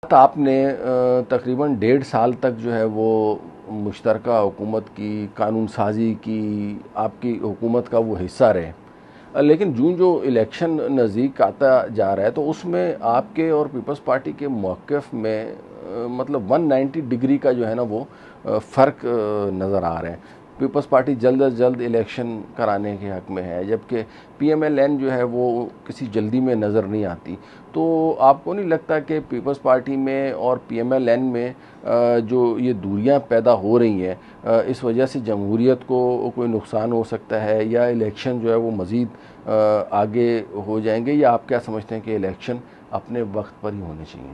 آپ نے تقریباً 1.5 سال تک جو ہے وہ مشترکہ حکومت کی قانون سازی کی، آپ کی حکومت کا وہ حصہ رہے، لیکن جو الیکشن نزدیک آتا جا رہا ہے تو اس میں آپ کے اور پیپلز پارٹی کے موقف میں مطلب 190 ڈگری کا جو ہے نا وہ فرق نظر آ رہے ہیں۔ پیپلز پارٹی جلد از جلد الیکشن کرانے کے حق میں ہے، جبکہ پی ایم ایل این جو ہے وہ کسی جلدی میں نظر نہیں آتی۔ تو آپ کو نہیں لگتا کہ پیپلز پارٹی میں اور پی ایم ایل این میں جو یہ دوریاں پیدا ہو رہی ہیں، اس وجہ سے جمہوریت کو کوئی نقصان ہو سکتا ہے، یا الیکشن جو ہے وہ مزید آگے ہو جائیں گے، یا آپ کیا سمجھتے ہیں کہ الیکشن اپنے وقت پر ہی ہونے چاہیے؟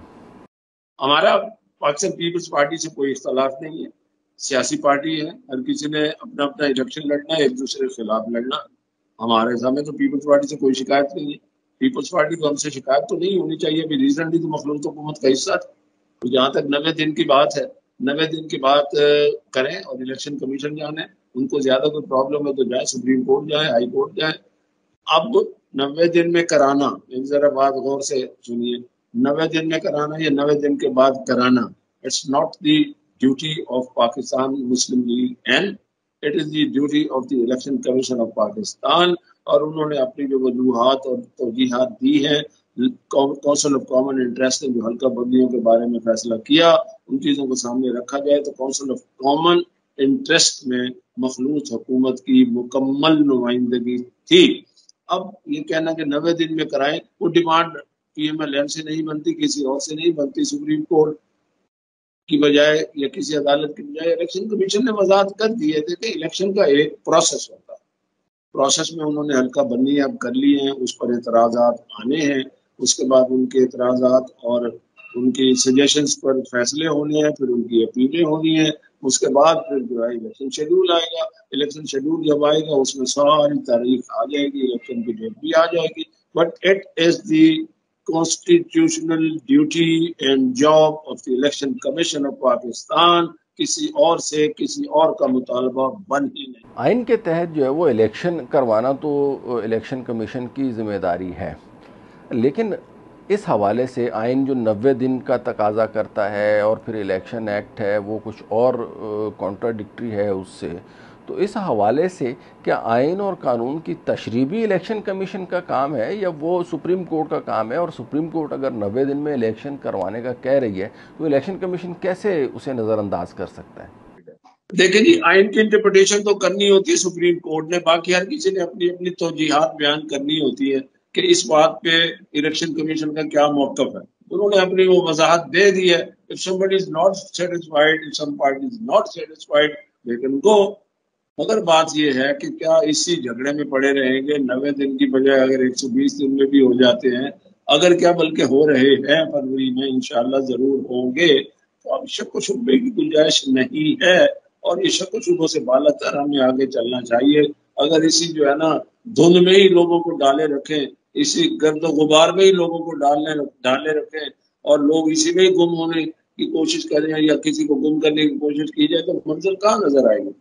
ہمارا پاکستان پیپلز پارٹی سے کوئی اختلاف نہیں ہے، سیاسی پارٹی ہے، ہر کسی نے اپنا اپنا الیکشن لڑنا ہے، ایک دوسرے کے خلاف لڑنا۔ ہمارے سامنے تو پیپلز پارٹی سے کوئی شکایت نہیں ہے، پیپلز پارٹی کو ہم سے شکایت تو نہیں ہونی چاہیے۔ ابھی ریسنٹلی تو مخلوط حکومت کا حصہ تھا، تو جہاں تک 90 دن کی بات ہے، 90 دن کی بات کریں اور الیکشن کمیشن جانے، ان کو زیادہ کوئی پرابلم ہے تو جائے، سپریم کورٹ جائے، ہائی کورٹ جائے۔ اب 90 دن میں کرانا، ایک ذرا بات غور سے سنیے، 90 دن میں کرانا یا 90 دن کے بعد کرانا، it's not the duty of Pakistan Muslim League and it is the duty of the election commission of Pakistan. اور انہوں نے اپنی جو وجوہات اور توجیحات دی ہیں، کونسل آف کامن انٹرسٹ نے جو حلقہ بندیوں کے بارے میں فیصلہ کیا، ان چیزوں کو سامنے رکھا جائے تو کونسل آف کامن انٹرسٹ میں مخلوط حکومت کی مکمل نمائندگی تھی۔ اب یہ کہنا کہ 90 دن میں کرائیں، وہ demand P M L N سے نہیں بنتی، کسی اور سے نہیں بنتی، سپریم کورٹ کی بجائے یا کسی عدالت کی بجائے الیکشن کمیشن نے وضاحت کر دی ہے۔ دیکھیں، الیکشن کا ایک پروسیس ہوتا ہے، پروسیس میں انہوں نے حلقہ بندی اب کر لی ہیں، اس پر اعتراضات آنے ہیں، اس کے بعد ان کے اعتراضات اور ان کی سجیشنز پر فیصلے ہونے ہیں، پھر ان کی اپیلیں ہونی ہیں، اس کے بعد پھر جو ہے الیکشن شیڈول آئے گا۔ الیکشن شیڈول جب آئے گا اس میں ساری تاریخ آ جائے گی، الیکشن کی ڈیٹ بھی آ جائے گی۔ But it is the constitutional duty and job of the Election Commission of Pakistan کسی اور سے کسی اور کا مطالبہ بن ہی نہیں۔ آئین کے تحت جو ہے وہ الیکشن کروانا تو الیکشن کمیشن کی ذمہ داری ہے، لیکن اس حوالے سے آئین جو 90 دن کا تقاضا کرتا ہے اور پھر الیکشن ایکٹ ہے وہ کچھ اور کانٹراڈکٹری ہے اس سے، تو اس حوالے سے کیا آئین اور قانون کی تشریح بھی الیکشن کمیشن کا کام ہے، یا وہ سپریم کورٹ کا کام ہے؟ اور سپریم کورٹ اگر 90 دن میں الیکشن کروانے کا کہہ رہی ہے تو الیکشن کمیشن کیسے اسے نظر انداز کر سکتا ہے؟ دیکھیں جی، آئین کی انٹرپریٹیشن تو کرنی ہوتی ہے سپریم کورٹ نے، باقی ہر کسی نے اپنی اپنی توجیحات بیان کرنی ہوتی ہے کہ اس بات پہ الیکشن کمیشن کا کیا موقف ہے۔ انہوں نے اپنی وہ وضاحت دے دی ہے۔ if somebody is not satisfied, if some party is not satisfied, they can go۔ مگر بات یہ ہے کہ کیا اسی جھگڑے میں پڑے رہیں گے؟ 90 دن کی بجائے اگر 120 دن میں بھی ہو جاتے ہیں، اگر کیا بلکہ ہو رہے ہیں فروری میں، انشاءاللہ ضرور ہوں گے، تو اب شک و شبے کی گنجائش نہیں ہے، اور یہ شک و شبوں سے بالا تر ہمیں آگے چلنا چاہیے۔ اگر اسی جو ہے نا دھند میں ہی لوگوں کو ڈالے رکھیں، اسی گرد و غبار میں ہی لوگوں کو ڈالے رکھیں، اور لوگ اسی میں ہی گم ہونے کی کوشش کریں یا کسی کو گم کرنے کی کوشش کی جائے، تو منظر کہاں نظر آئے گی؟